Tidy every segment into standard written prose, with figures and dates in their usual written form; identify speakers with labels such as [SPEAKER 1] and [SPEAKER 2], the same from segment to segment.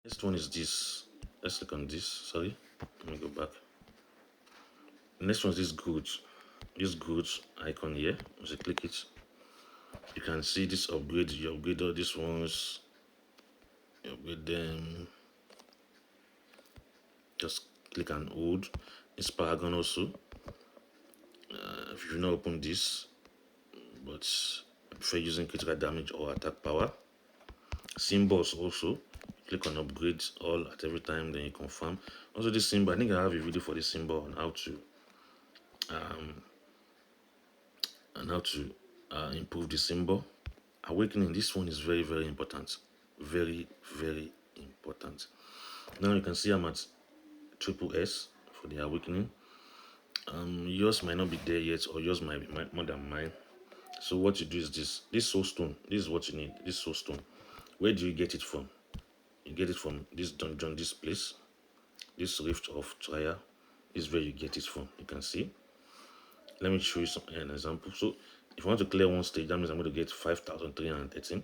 [SPEAKER 1] Next one is this. Let's click on this. Sorry, let me go back. The next one is this goods icon here. Once you click it, you can see this upgrade. You upgrade all these ones, you upgrade them. Just click and hold. This paragon also. If you not open this, but I prefer using critical damage or attack power. Symbols also. Click on upgrade all at every time, then you confirm. Also, this symbol, I think I have a video for this symbol on how to improve the symbol. Awakening, this one is very, very important. Very, very important. Now you can see I'm at triple S for the awakening. Yours might not be there yet, or yours might be more than mine. So what you do is this soul stone. This is what you need. This soul stone. Where do you get it from? You get it from this dungeon, this place, this rift of trial. This is where you get it from. You can see. Let me show you an example. So if I want to clear one stage, that means I'm going to get 5,313.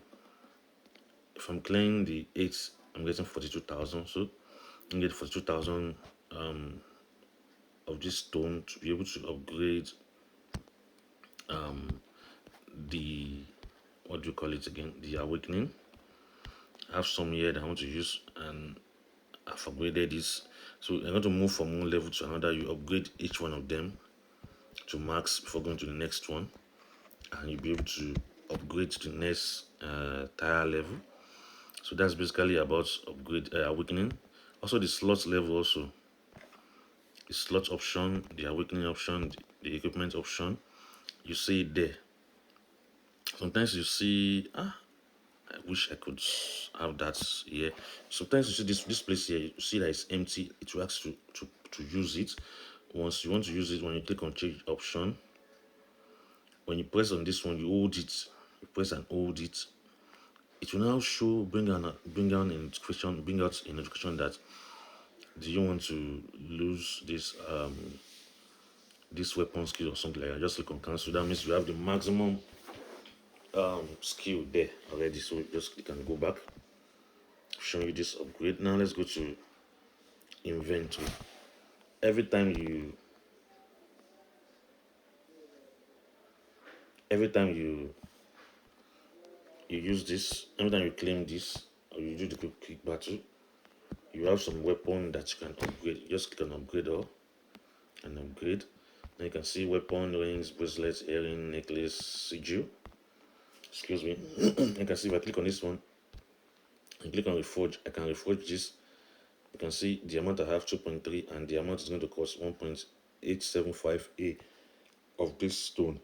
[SPEAKER 1] If I'm clearing the 8, I'm getting 42,000. So you get 42,000 of this stone to be able to upgrade the, what do you call it again, the awakening. I have some here that I want to use, and I've upgraded this. So I'm going to move from one level to another. You upgrade each one of them to max before going to the next one, and you'll be able to upgrade to the next tire level. So that's basically about upgrade awakening. Also the slot level, also the slot option, the awakening option, the equipment option, you see it there. Sometimes you see I wish I could have that here. Sometimes you see this place here, you see that it's empty. It will ask to use it. Once you want to use it, when you click on change option, when you press on this one, you hold it, you press and hold it. It will now show, bring out a notification that do you want to lose this weapon skill or something like that. Just click on cancel. That means you have the maximum skill there already. So just click and go back. Showing you this upgrade. Now let's go to inventory. Every time you use this, every time you claim this or you do the quick battle, you have some weapon that you can upgrade. Just click on upgrade all and upgrade. Now you can see weapon, rings, bracelets, earring, necklace, sigil. Excuse me. You can see if I click on this one and click on reforge, I can reforge this. You can see the amount I have 2.3, and the amount is going to cost 1.875A of this stone.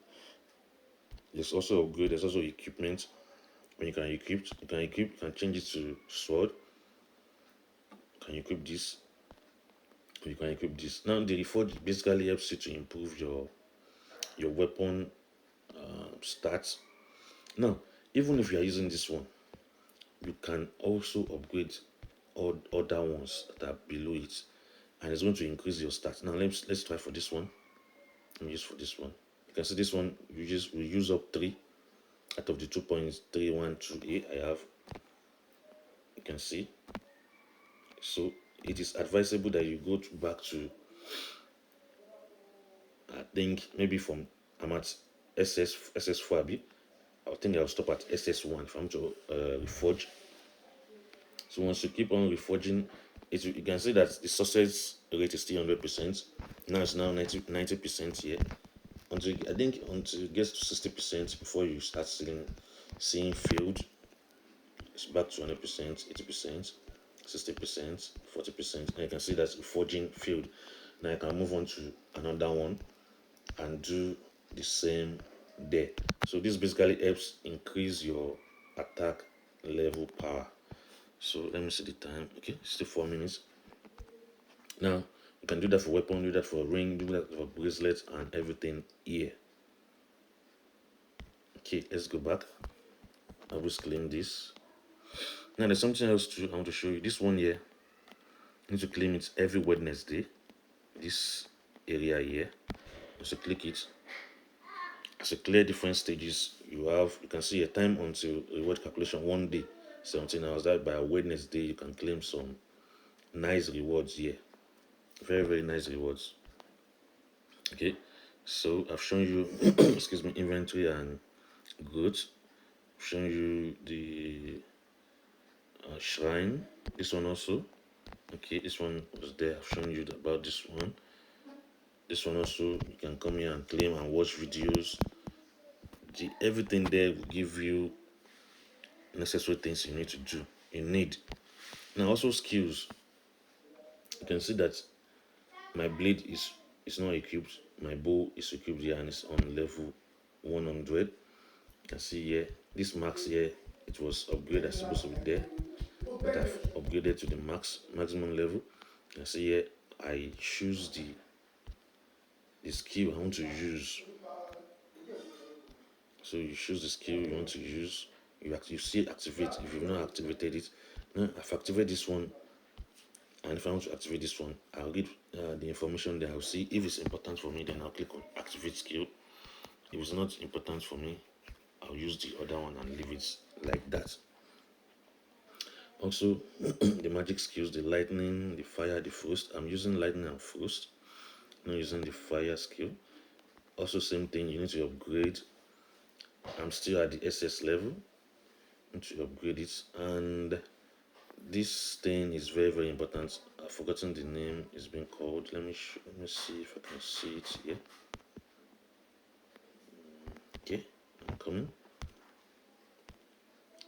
[SPEAKER 1] There's also upgrade, there's also equipment. When you can equip, you can change it to sword. You can equip this. You can equip this. Now the reforge basically helps you to improve your weapon stats. Now, even if you are using this one, you can also upgrade all other ones that are below it, and it's going to increase your stats. Now let's try for this one. Let me use for this one. You can see this one we use up 3 out of the 2.312A I have. You can see. So it is advisable that you go back to, I think maybe from, I'm at SS4B. I think I'll stop at SS1 if I'm to reforge. So once you keep on reforging, you can see that the success rate is still 100%. Now it's now 90% here. Until it gets to 60% before you start seeing field. It's back to 100%, 80%, 60%, 40%. And you can see that's reforging field. Now I can move on to another one and do the same there. So this basically helps increase your attack level power. So let me see the time. Okay, still 4 minutes. Now you can do that for weapon, do that for ring, do that for bracelet and everything here. Okay, let's go back. I will claim this. Now there's something else too I want to show you. This one here, you need to claim it every Wednesday. This area here. So click it. As you clear different stages, you can see a time until reward calculation 1 day. 17 hours. That by Wednesday you can claim some nice rewards here. Very, very nice rewards. Okay, so I've shown you excuse me, inventory and goods. I've shown you the shrine. This one also. Okay, this one was there. I've shown you about this one. This one also, you can come here and claim and watch videos. Everything there will give you necessary things you need to do. You need. Now also skills. You can see that my blade is not equipped. My bow is equipped here and it's on level 100. You can see here, this max here, it was upgraded. It's supposed to be there, but I've upgraded to the maximum level. You can see here, I choose the skill I want to use. So you choose the skill you want to use. You see activate. If you've not activated it, now I've activated this one. And if I want to activate this one, I'll read the information there. I'll see if it's important for me, then I'll click on activate skill. If it's not important for me, I'll use the other one and leave it like that. Also, the magic skills, the lightning, the fire, the frost. I'm using lightning and frost, not using the fire skill. Also, same thing, you need to upgrade. I'm still at the SS level. I need to upgrade it. And this thing is very, very important. I've forgotten the name it's been called. Let me see if I can see it here. Okay, I'm coming.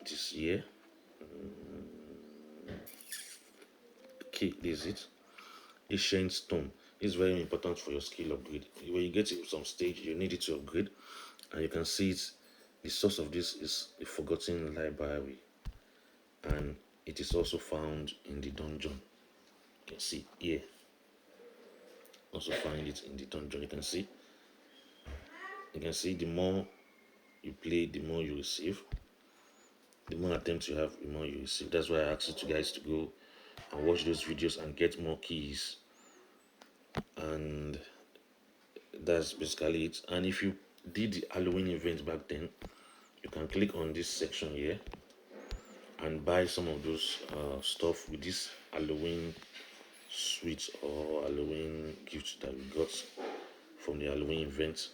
[SPEAKER 1] This here. Okay, this is it. Ancient stone is very important for your skill upgrade. When you get to some stage, you need it to upgrade, and you can see it. The source of this is the Forgotten Library, and it is also found in the dungeon. You can see here. Also find it in the dungeon. You can see the more you play, the more you receive. The more attempts you have, the more you receive. That's why I asked you guys to go and watch those videos and get more keys. And that's basically it. And if you did the Halloween event back then, you can click on this section here and buy some of those stuff with this Halloween sweets or Halloween gifts that we got from the Halloween event.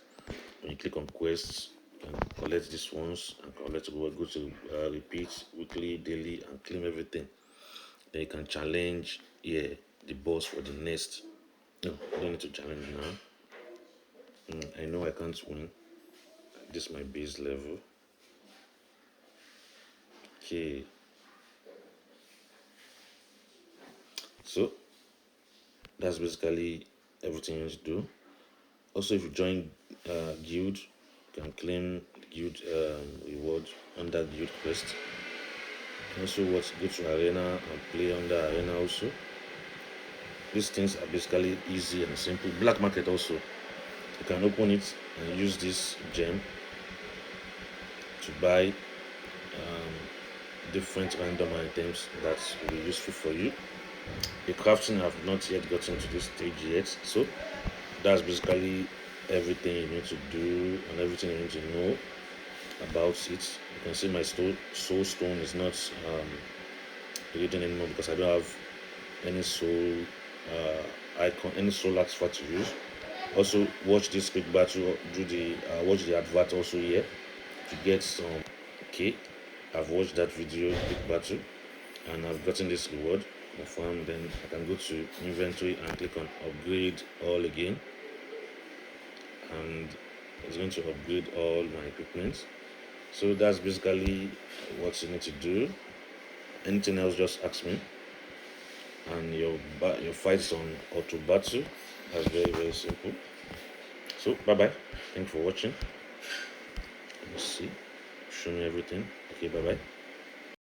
[SPEAKER 1] When you click on quests, you can collect these ones and go to repeat weekly, daily, and claim everything. Then you can challenge the boss for the next. No, I don't need to challenge now. I know I can't win. This is my base level. Okay. So that's basically everything you need to do. Also, if you join guild, you can claim guild reward under guild quest. You can also go to arena and play under arena also. These things are basically easy and simple. Black market also, you can open it and use this gem to buy different random items that will be useful for you. The crafting, I've not yet gotten to this stage yet, so that's basically everything you need to do and everything you need to know about it. You can see my soul stone is not reading anymore because I don't have any soul icon, any soul artifact to use. Also, watch this quick battle, watch the advert also here to get some. Okay, I've watched that video, quick battle, and I've gotten this reward. Confirm. Then I can go to inventory and click on upgrade all again, and it's going to upgrade all my equipment. So that's basically what you need to do. Anything else, just ask me. And your fight's on auto battle. That's very, very simple. So bye bye. Thanks for watching. Let's see. Show me everything. Okay, bye bye.